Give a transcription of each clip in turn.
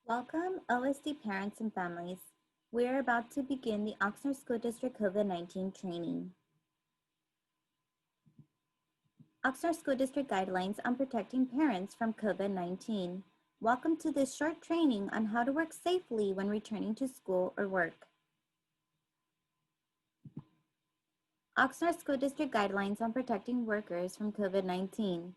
Welcome, OSD parents and families. We are about to begin the Oxnard School District COVID-19 training. Oxnard School District Guidelines on Protecting Parents from COVID-19. Welcome to this short training on how to work safely when returning to school or work. Oxnard School District Guidelines on Protecting Workers from COVID-19.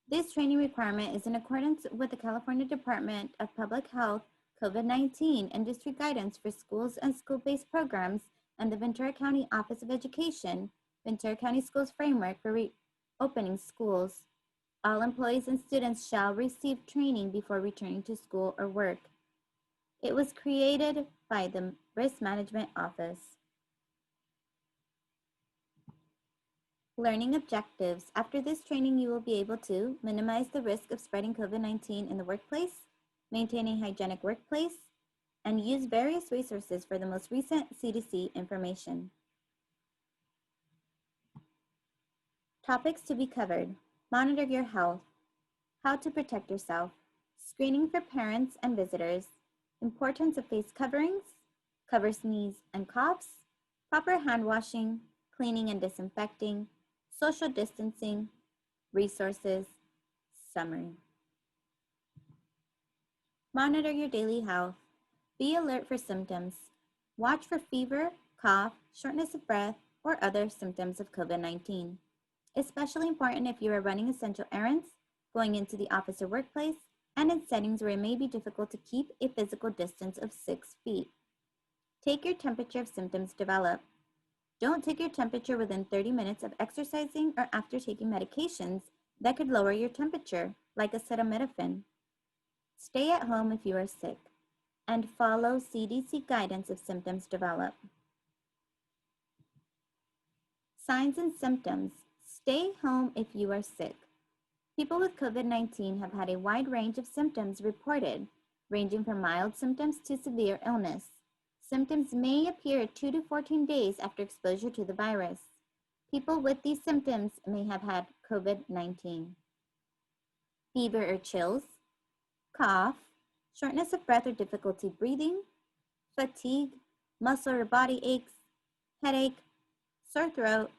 This training requirement is in accordance with the California Department of Public Health COVID-19 industry guidance for schools and school-based programs and the Ventura County Office of Education, Ventura County Schools Framework for reopening schools. All employees and students shall receive training before returning to school or work. It was created by the Risk Management Office. Learning objectives. After this training, you will be able to minimize the risk of spreading COVID-19 in the workplace, maintain a hygienic workplace, and use various resources for the most recent CDC information. Topics to be covered. Monitor your health. How to protect yourself. Screening for parents and visitors. Importance of face coverings. Cover sneeze and coughs. Proper hand washing, cleaning and disinfecting. Social distancing, resources, summary. Monitor your daily health. Be alert for symptoms. Watch for fever, cough, shortness of breath, or other symptoms of COVID-19. Especially important if you are running essential errands, going into the office or workplace, and in settings where it may be difficult to keep a physical distance of 6 feet. Take your temperature if symptoms develop. Don't take your temperature within 30 minutes of exercising or after taking medications that could lower your temperature, like acetaminophen. Stay at home if you are sick, and follow CDC guidance if symptoms develop. Signs and symptoms. Stay home if you are sick. People with COVID-19 have had a wide range of symptoms reported, ranging from mild symptoms to severe illness. Symptoms may appear 2 to 14 days after exposure to the virus. People with these symptoms may have had COVID-19. Fever or chills, cough, shortness of breath or difficulty breathing, fatigue, muscle or body aches, headache, sore throat,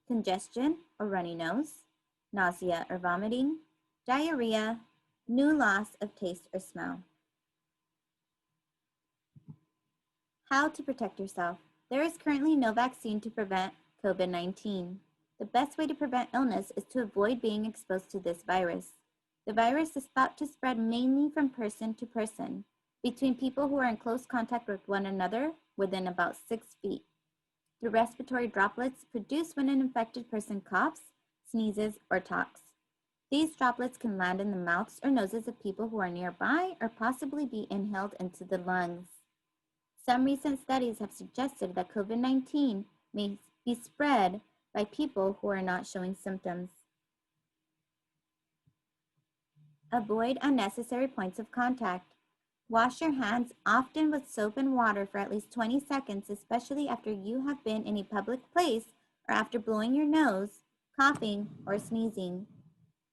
congestion or runny nose, nausea or vomiting, diarrhea, new loss of taste or smell. How to protect yourself. There is currently no vaccine to prevent COVID-19. The best way to prevent illness is to avoid being exposed to this virus. The virus is thought to spread mainly from person to person, between people who are in close contact with one another within about 6 feet, through respiratory droplets produced when an infected person coughs, sneezes, or talks. These droplets can land in the mouths or noses of people who are nearby or possibly be inhaled into the lungs. Some recent studies have suggested that COVID-19 may be spread by people who are not showing symptoms. Avoid unnecessary points of contact. Wash your hands often with soap and water for at least 20 seconds, especially after you have been in a public place or after blowing your nose, coughing, or sneezing.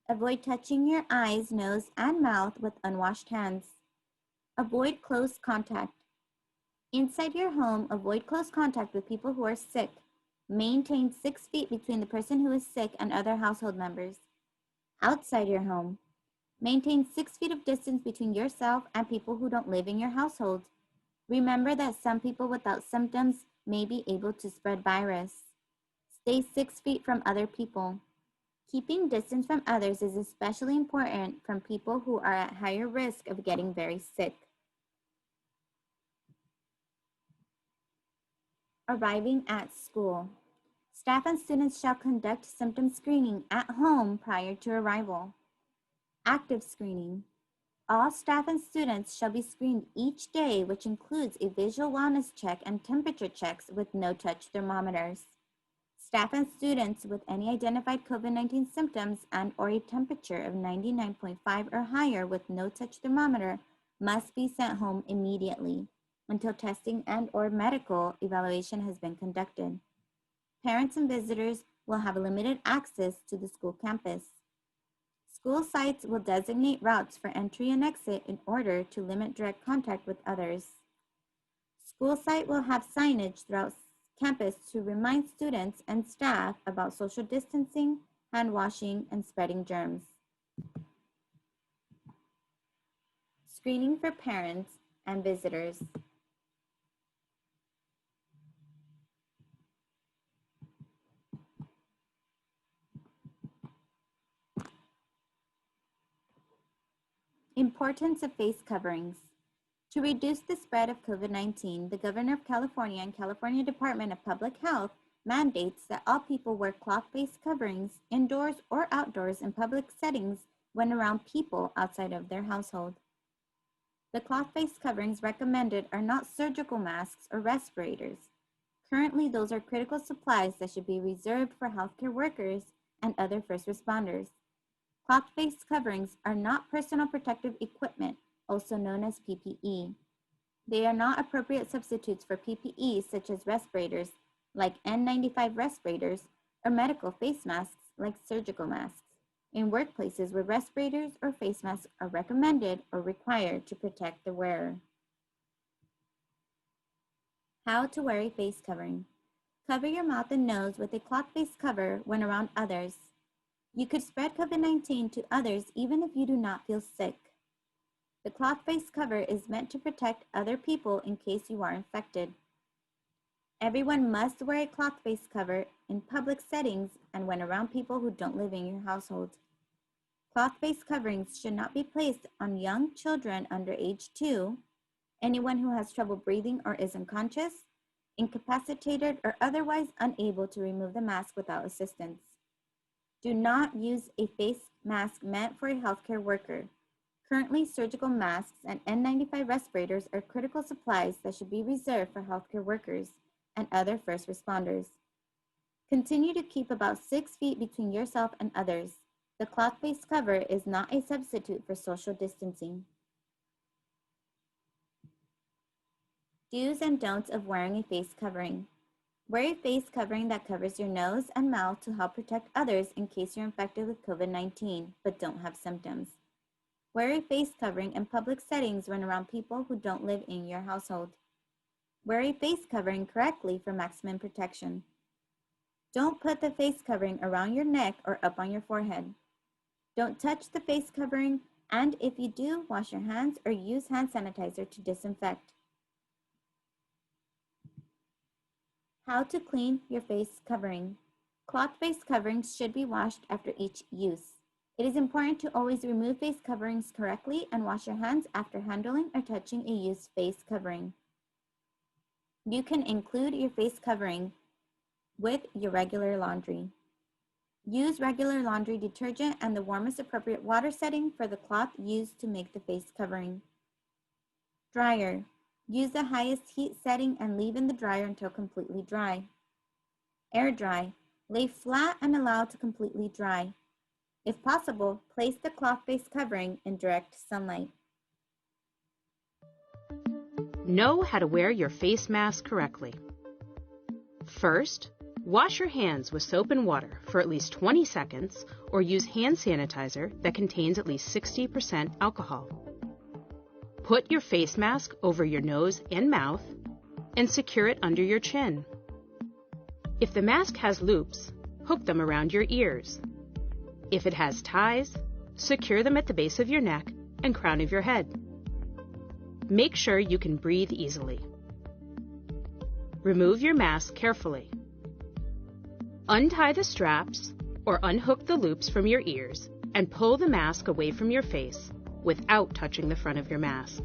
Avoid touching your eyes, nose, and mouth with unwashed hands. Avoid close contact. Inside your home, avoid close contact with people who are sick. Maintain 6 feet between the person who is sick and other household members. Outside your home, maintain 6 feet of distance between yourself and people who don't live in your household. Remember that some people without symptoms may be able to spread virus. Stay 6 feet from other people. Keeping distance from others is especially important from people who are at higher risk of getting very sick. Arriving at school. Staff and students shall conduct symptom screening at home prior to arrival. Active screening. All staff and students shall be screened each day, which includes a visual wellness check and temperature checks with no-touch thermometers. Staff and students with any identified COVID-19 symptoms and or a temperature of 99.5 or higher with no-touch thermometer must be sent home immediately until testing and or medical evaluation has been conducted. Parents and visitors will have limited access to the school campus. School sites will designate routes for entry and exit in order to limit direct contact with others. School site will have signage throughout campus to remind students and staff about social distancing, hand washing, and spreading germs. Screening for parents and visitors. Importance of face coverings. To reduce the spread of COVID-19, the Governor of California and California Department of Public Health mandates that all people wear cloth face coverings indoors or outdoors in public settings when around people outside of their household. The cloth face coverings recommended are not surgical masks or respirators. Currently, those are critical supplies that should be reserved for healthcare workers and other first responders. Cloth face coverings are not personal protective equipment, also known as PPE. They are not appropriate substitutes for PPE such as respirators, like N95 respirators, or medical face masks, like surgical masks, in workplaces where respirators or face masks are recommended or required to protect the wearer. How to wear a face covering. Cover your mouth and nose with a cloth face cover when around others. You could spread COVID-19 to others even if you do not feel sick. The cloth face cover is meant to protect other people in case you are infected. Everyone must wear a cloth face cover in public settings and when around people who don't live in your household. Cloth face coverings should not be placed on young children under age 2, anyone who has trouble breathing or is unconscious, incapacitated, or otherwise unable to remove the mask without assistance. Do not use a face mask meant for a healthcare worker. Currently, surgical masks and N95 respirators are critical supplies that should be reserved for healthcare workers and other first responders. Continue to keep about 6 feet between yourself and others. The cloth face cover is not a substitute for social distancing. Do's and don'ts of wearing a face covering. Wear a face covering that covers your nose and mouth to help protect others in case you're infected with COVID-19 but don't have symptoms. Wear a face covering in public settings when around people who don't live in your household. Wear a face covering correctly for maximum protection. Don't put the face covering around your neck or up on your forehead. Don't touch the face covering, and if you do, wash your hands or use hand sanitizer to disinfect. How to clean your face covering. Cloth face coverings should be washed after each use. It is important to always remove face coverings correctly and wash your hands after handling or touching a used face covering. You can include your face covering with your regular laundry. Use regular laundry detergent and the warmest appropriate water setting for the cloth used to make the face covering. Dryer. Use the highest heat setting and leave in the dryer until completely dry. Air dry. Lay flat and allow to completely dry. If possible, place the cloth face covering in direct sunlight. Know how to wear your face mask correctly. First, wash your hands with soap and water for at least 20 seconds or use hand sanitizer that contains at least 60% alcohol. Put your face mask over your nose and mouth and secure it under your chin. If the mask has loops, hook them around your ears. If it has ties, secure them at the base of your neck and crown of your head. Make sure you can breathe easily. Remove your mask carefully. Untie the straps or unhook the loops from your ears and pull the mask away from your face without touching the front of your mask.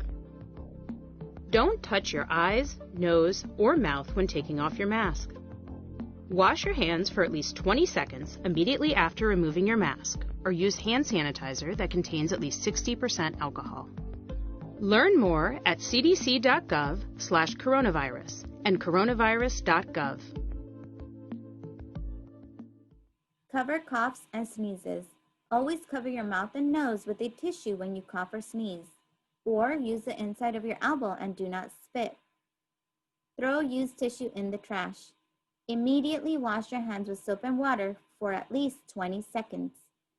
Don't touch your eyes, nose, or mouth when taking off your mask. Wash your hands for at least 20 seconds immediately after removing your mask, or use hand sanitizer that contains at least 60% alcohol. Learn more at cdc.gov/coronavirus and coronavirus.gov. Cover coughs and sneezes. Always cover your mouth and nose with a tissue when you cough or sneeze, or use the inside of your elbow and do not spit. Throw used tissue in the trash. Immediately wash your hands with soap and water for at least 20 seconds.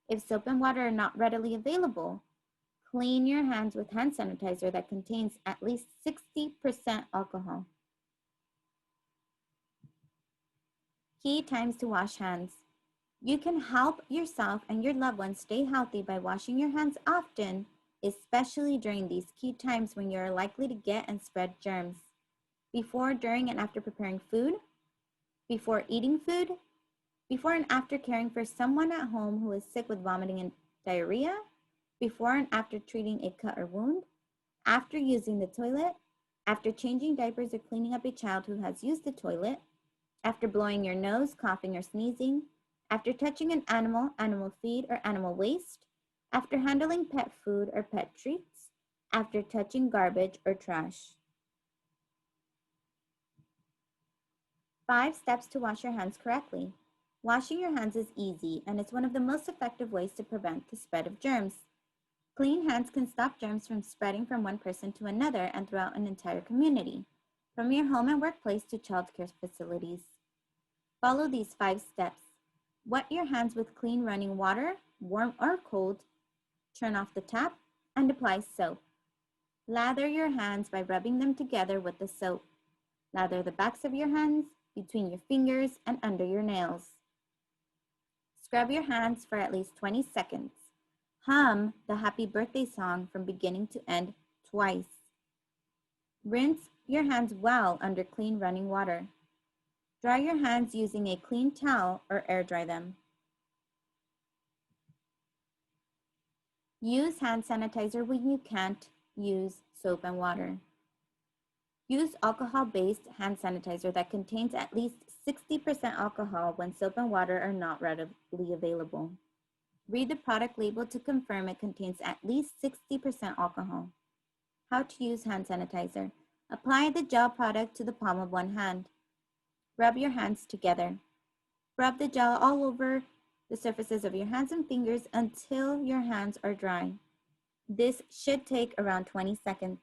If soap and water are not readily available, clean your hands with hand sanitizer that contains at least 60% alcohol. Key times to wash hands. You can help yourself and your loved ones stay healthy by washing your hands often, especially during these key times when you are likely to get and spread germs. Before, during, and after preparing food, before eating food, before and after caring for someone at home who is sick with vomiting and diarrhea, before and after treating a cut or wound, after using the toilet, after changing diapers or cleaning up a child who has used the toilet, after blowing your nose, coughing, or sneezing, after touching an animal, animal feed, or animal waste, after handling pet food or pet treats, after touching garbage or trash. 5 steps to wash your hands correctly. Washing your hands is easy and it's one of the most effective ways to prevent the spread of germs. Clean hands can stop germs from spreading from one person to another and throughout an entire community, from your home and workplace to childcare facilities. Follow these 5 steps. Wet your hands with clean running water, warm or cold. Turn off the tap and apply soap. Lather your hands by rubbing them together with the soap. Lather the backs of your hands, between your fingers, and under your nails. Scrub your hands for at least 20 seconds. Hum the happy birthday song from beginning to end twice. Rinse your hands well under clean running water. Dry your hands using a clean towel or air dry them. Use hand sanitizer when you can't use soap and water. Use alcohol-based hand sanitizer that contains at least 60% alcohol when soap and water are not readily available. Read the product label to confirm it contains at least 60% alcohol. How to use hand sanitizer. Apply the gel product to the palm of one hand. Rub your hands together. Rub the gel all over the surfaces of your hands and fingers until your hands are dry. This should take around 20 seconds.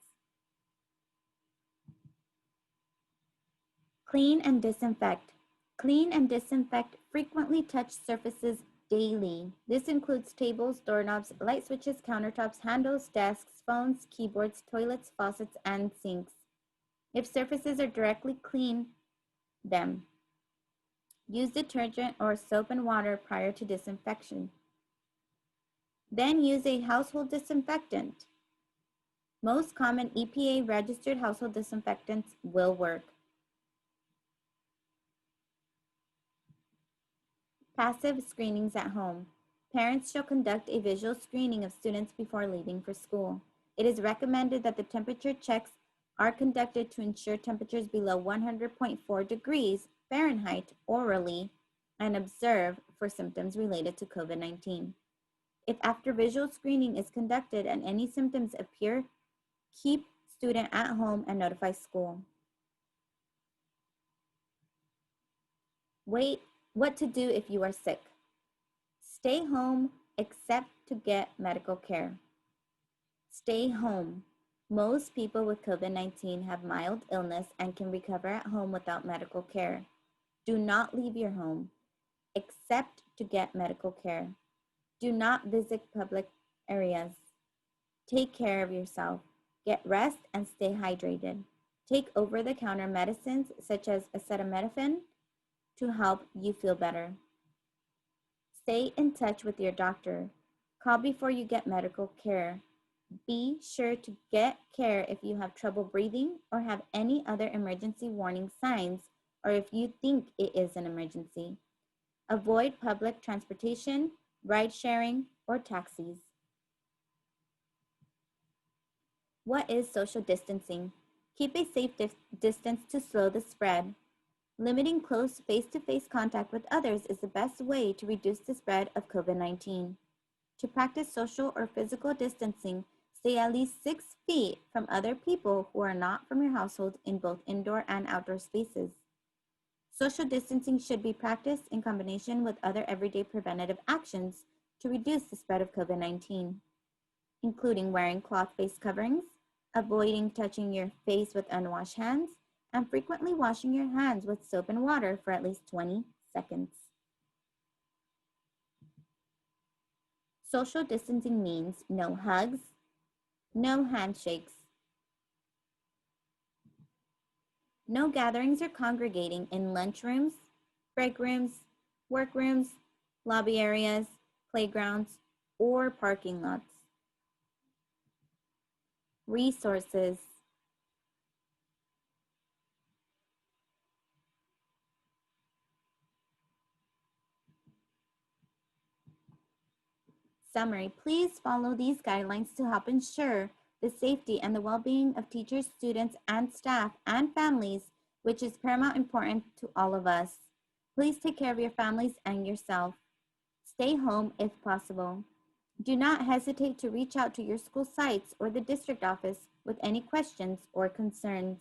Clean and disinfect. Clean and disinfect frequently touched surfaces daily. This includes tables, doorknobs, light switches, countertops, handles, desks, phones, keyboards, toilets, faucets, and sinks. If surfaces are directly clean them. Use detergent or soap and water prior to disinfection. Then use a household disinfectant. Most common EPA registered household disinfectants will work. Passive screenings at home. Parents shall conduct a visual screening of students before leaving for school. It is recommended that the temperature checks are conducted to ensure temperatures below 100.4 degrees Fahrenheit orally and observe for symptoms related to COVID-19. If after visual screening is conducted and any symptoms appear, keep student at home and notify school. What to do if you are sick. Stay home except to get medical care. Stay home. Most people with COVID-19 have mild illness and can recover at home without medical care. Do not leave your home except to get medical care. Do not visit public areas. Take care of yourself. Get rest and stay hydrated. Take over-the-counter medicines such as acetaminophen to help you feel better. Stay in touch with your doctor. Call before you get medical care. Be sure to get care if you have trouble breathing or have any other emergency warning signs or if you think it is an emergency. Avoid public transportation, ride sharing, or taxis. What is social distancing? Keep a safe distance to slow the spread. Limiting close face-to-face contact with others is the best way to reduce the spread of COVID-19. To practice social or physical distancing, stay at least 6 feet from other people who are not from your household in both indoor and outdoor spaces. Social distancing should be practiced in combination with other everyday preventative actions to reduce the spread of COVID-19, including wearing cloth face coverings, avoiding touching your face with unwashed hands, and frequently washing your hands with soap and water for at least 20 seconds. Social distancing means no hugs, no handshakes, no gatherings or congregating in lunchrooms, break rooms, workrooms, lobby areas, playgrounds, or parking lots. Resources. Summary. Please follow these guidelines to help ensure the safety and the well-being of teachers, students, and staff and families, which is paramount important to all of us. Please take care of your families and yourself. Stay home if possible. Do not hesitate to reach out to your school sites or the district office with any questions or concerns.